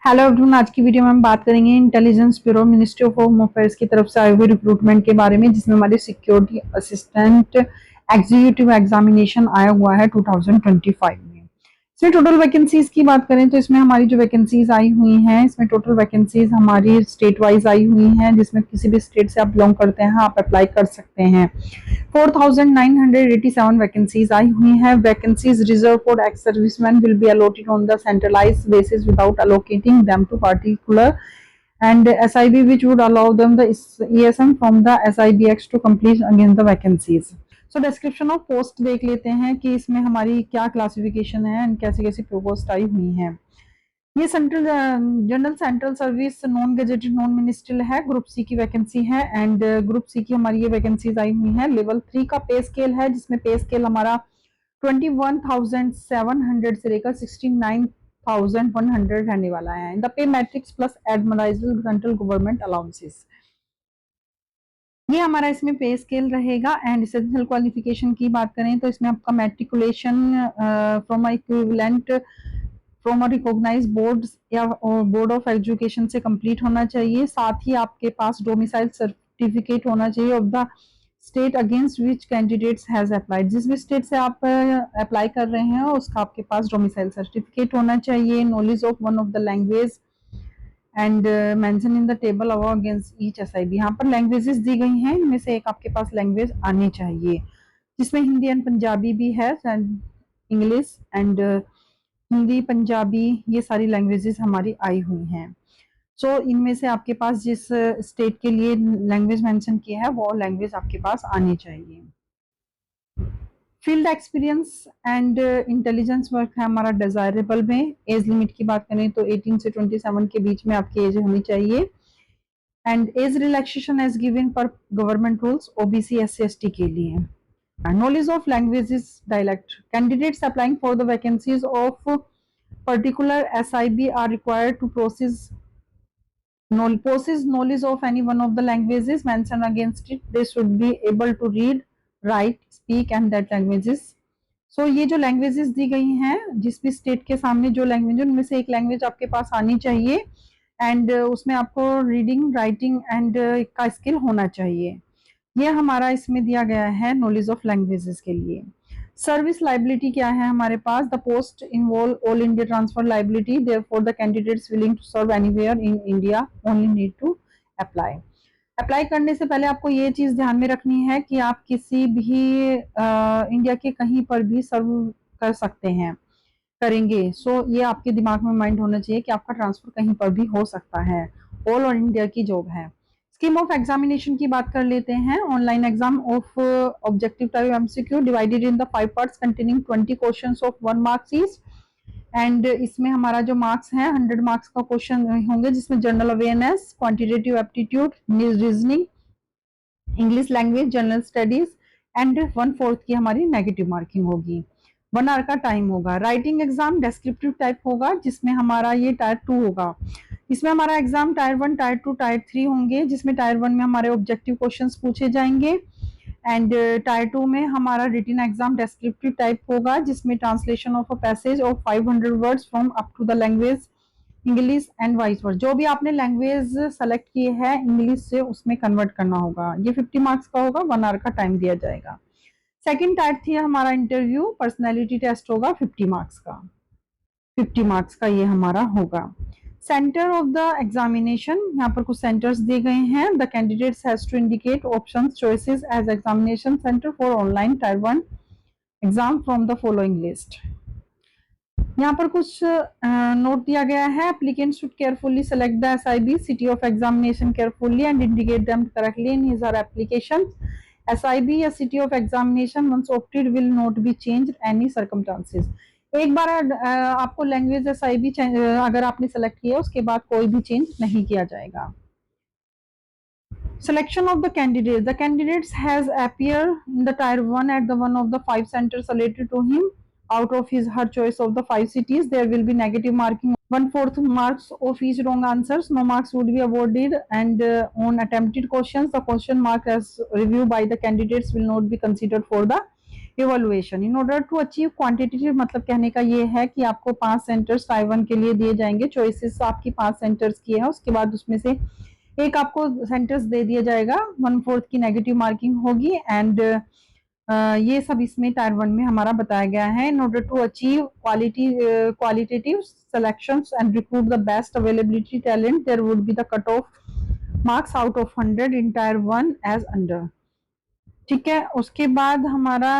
Hello everyone, आज की video में हम बात करेंगे intelligence bureau ministry of home affairs की तरफ से आए हुए रिक्रूटमेंट के बारे में, जिसमें हमारे सिक्योरिटी असिस्टेंट एग्जीक्यूटिव एग्जामिनेशन आया हुआ है 2025 में। इसमें टोटल वैकेंसीज की बात करें तो इसमें हमारी जो वैकेंसीज आई हुई हैं, इसमें टोटल वैकेंसीज हमारी स्टेट वाइज आई हुई हैं, जिसमें किसी भी स्टेट से आप बिलोंग करते हैं आप अप्लाई कर सकते हैं। 4,987 वैकेंसीज आई हुई हैं। Vacancies reserve for ex serviceman will be allotted on the centralised basis without allocating them to particular and SIB which would allow them the ESM from the SIBX to complete again the vacancies. So description of post देख लेते हैं कि इसमें हमारी क्या classification है and कैसी कैसी पोस्ट आई हुई हैं। ये central general central service non gazetted non ministerial है, ग्रुप सी की वैकेंसी है एंड ग्रुप सी की हमारी ये वैकेंसीज आई हुई हैं। लेवल 3 का पे स्केल है, जिसमें पे स्केल हमारा 21,700 से लेकर 69,100 रहने वाला है। The pay matrix plus admissible central government allowances, ये हमारा इसमें पे स्केल रहेगा। एंड एसेंशियल क्वालिफिकेशन की बात करें तो इसमें आपका matriculation from equivalent from a recognised board या बोर्ड ऑफ एजुकेशन से कंप्लीट होना चाहिए। साथ ही आपके पास डोमिसाइल सर्टिफिकेट होना चाहिए of the state against which candidates has applied. जिस भी स्टेट से आप अप्लाई कर रहे हैं उसका आपके पास डोमिसाइल सर्टिफिकेट होना चाहिए। Knowledge of one of the language and mention in the table above against each SIB. यहाँ पर लैंग्वेजेस दी गई हैं, इनमें से एक आपके पास लैंग्वेज आनी चाहिए, जिसमें हिंदी एंड पंजाबी भी है and English and Hindi Punjabi ये सारी लैंग्वेजेस हमारी आई हुई हैं। सो इनमें से आपके पास जिस स्टेट के लिए लैंग्वेज मेंशन किया है वो लैंग्वेज आपके पास आनी चाहिए। Field experience and intelligence work है हमारा डिजायरेबल में। एज लिमिट की बात करें तो 18 से 27 के बीच में आपकी एज होनी चाहिए। And age relaxation as given per government rules OBC SC ST के लिए। knowledge of languages dialect, candidates applying for the vacancies of particular SIB are required to possess knowledge of any one of the languages mentioned against it. They should be able to read, write, speak and that languages. So ये जो languages दी गई हैं, जिस भी state के सामने जो language, उनमें से एक लैंग्वेज आपके पास आनी चाहिए एंड उसमें आपको रीडिंग राइटिंग एंड का स्किल होना चाहिए। ये हमारा इसमें दिया गया है नॉलेज ऑफ लैंग्वेजेस के लिए। सर्विस लाइबिलिटी क्या है हमारे पास? The post involve all India transfer liability, therefore the candidates willing to serve anywhere in India only need to apply. Apply करने से पहले आपको ये चीज ध्यान में रखनी है कि आप किसी भी इंडिया के कहीं पर भी सर्व कर सकते हैं, करेंगे। सो ये आपके दिमाग में माइंड होना चाहिए कि आपका ट्रांसफर कहीं पर भी हो सकता है। ऑल ओवर इंडिया की जॉब है। स्कीम ऑफ एग्जामिनेशन की बात कर लेते हैं। Online exam of objective type MCQ divided in the 5 parts containing 20 questions of 1 marks each. And इसमें हमारा जो मार्क्स है 100 मार्क्स का क्वेश्चन होंगे, जिसमें general awareness, quantitative aptitude, reasoning, English language, general studies and 1/4 की हमारी नेगेटिव मार्किंग होगी। 1 आवर का टाइम होगा। राइटिंग एग्जाम डेस्क्रिप्टिव टाइप होगा, जिसमें हमारा ये टायर 2 होगा। इसमें हमारा एग्जाम टायर 1, टायर 2, टायर 3 होंगे, जिसमें टायर 1 में हमारे ऑब्जेक्टिव क्वेश्चंस पूछे जाएंगे एंड टायर 2 में हमारा रिटन एग्जाम डेस्क्रिप्टिव टाइप होगा, जिसमें translation of a passage of 500 words from up to the language English and vice versa. जो भी आपने लैंग्वेज सेलेक्ट की है इंग्लिश से, उसमें कन्वर्ट करना होगा। ये 50 मार्क्स का होगा, 1 आवर का टाइम दिया जाएगा। सेकंड टायर थी हमारा इंटरव्यू, पर्सनैलिटी टेस्ट होगा 50 मार्क्स का। 50 मार्क्स का ये हमारा होगा। सेंटर ऑफ द एग्जामिनेशन, यहाँ पर कुछ सेंटर्स दिए गए हैं। The candidates has to indicate options choices as examination centre for online tier 1 exam from the following list. यहाँ पर कुछ नोट दिया गया है। Applicant should carefully select the SIB city of examination carefully and indicate them correctly in his or application. SIB या city of examination once opted will not be changed any circumstances. एक बार आपको language SIB अगर आपने select किया, उसके बाद कोई भी चेंज नहीं किया जाएगा। Selection of the candidates. The candidates has appear in the tier 1 at the one of the 5 centers related to him. Out of his her choice of the 5 cities, there will be negative marking 1/4 marks of each wrong answers. No marks would be awarded and on attempted questions, the question mark as reviewed by the candidates will not be considered for the evolution in order to achieve quantitative, मतलब कहने का ये है कि आपको 5 centres tyre 1 के लिए दिए जाएंगे, चॉइसेस आपकी 5 सेंटर्स की है, उसके बाद उसमें से एक आपको सेंटर्स दे दिया जाएगा, 1/4 की नेगेटिव मार्किंग होगी एंड ये सब इसमें टायर 1 में हमारा बताया गया है। In order to achieve qualitative selections and recruit the best availability talent, there would be the cutoff marks out of 100 in tier 1 as under। ठीक है, उसके बाद हमारा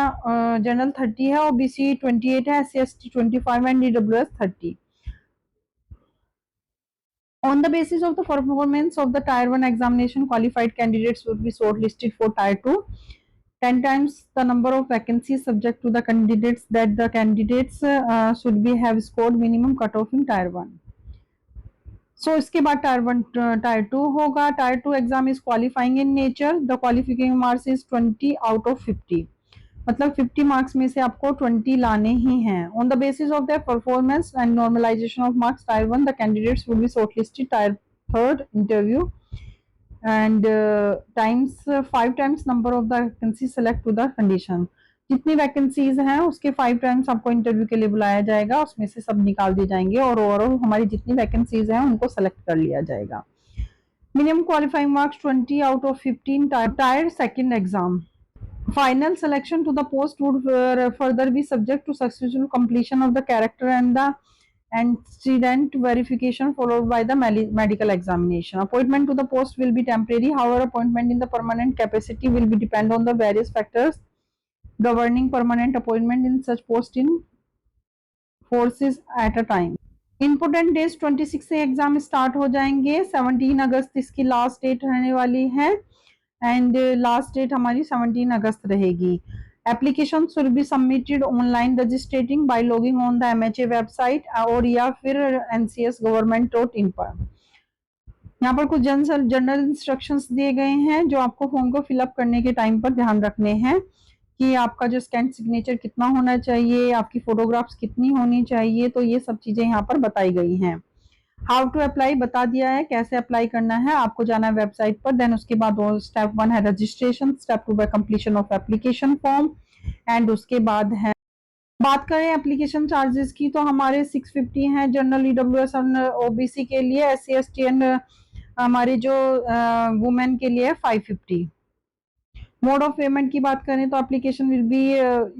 जनरल 30 है, ओबीसी 28 है, SC ST 25 and EWS 30। On the basis of the performance of the tier 1 examination, qualified candidates would be shortlisted for tier 2, 10 times the number of vacancies subject to the candidates that the candidates should be have scored minimum cutoff in tier 1। So इसके बाद tyre 1 tyre 2 होगा। Tyre 2 exam is qualifying in nature, the qualification marks is 20 out of 50, मतलब 50 marks में से आपको 20 लाने ही हैं। On the basis of their performance and normalisation of marks tier 1 the candidates would be shortlisted tier 3rd interview and times 5 times number of the vacancy select to the condition, जितनी vacancies हैं उसके 5 times आपको interview के लिए बुलाया जाएगा, उसमें से सब निकाल दिए जाएंगे और ओवरऑल हमारी जितनी वैकेंसीज हैं उनको सेलेक्ट कर लिया जाएगा। Minimum qualifying marks 20 out of 15 tyre 2nd exam. Final selection to the post would further be subject to successful completion of the character and the antecedent verification followed by the medical examination. Appointment to the post will be temporary, however appointment in the permanent capacity will be depend on the various factors governing permanent appointment in such post in forces at a time। Important days 26 से exam start हो जाएंगे, 17 अगस्त इसकी last date रहने वाली है and last date हमारी 17 अगस्त रहेगी। Application should be submitted online registrating by logging on the MHA website और या फिर ncsgovernment.in पर। यहाँ पर कुछ जनरल इंस्ट्रक्शंस दिए गए हैं जो आपको फॉर्म को फिलअप करने के टाइम पर ध्यान रखने हैं कि आपका जो स्कैन सिग्नेचर कितना होना चाहिए, आपकी फोटोग्राफ्स कितनी होनी चाहिए, तो ये सब चीजें यहाँ पर बताई गई हैं। हाउ टू अप्लाई बता दिया है, कैसे अप्लाई करना है, आपको जाना है वेबसाइट पर। देन उसके बाद स्टेप 1 है रजिस्ट्रेशन, स्टेप 2 है completion of application form and उसके बाद है बात करें एप्लीकेशन चार्जेस की तो हमारे 650 हैं जनरल EWS और OBC के लिए, SC ST एंड हमारे जो वुमेन के लिए 550। मोड ऑफ पेमेंट की बात करें तो application will be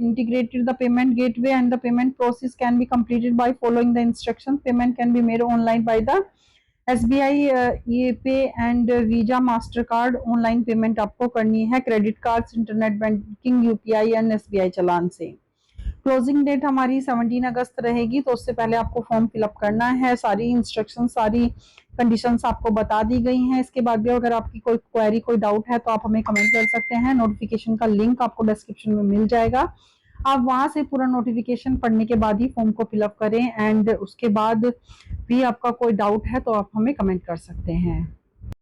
integrated the payment gateway and the payment process can be completed by following the instruction. Payment can be made online by the SBI pay and visa master card. Online payment आपको करनी है credit cards, internet banking, UPI and SBI challan से। Closing date हमारी 17 अगस्त रहेगी, तो उससे पहले आपको फॉर्म फिलअप करना है। सारी इंस्ट्रक्शन, सारी कंडीशंस आपको बता दी गई हैं। इसके बाद भी अगर आपकी कोई क्वेरी, कोई डाउट है तो आप हमें कमेंट कर सकते हैं। नोटिफिकेशन का लिंक आपको डिस्क्रिप्शन में मिल जाएगा, आप वहां से पूरा नोटिफिकेशन पढ़ने के बाद ही फॉर्म को फिलअप करें एंड उसके बाद भी आपका कोई डाउट है तो आप हमें कमेंट कर सकते हैं।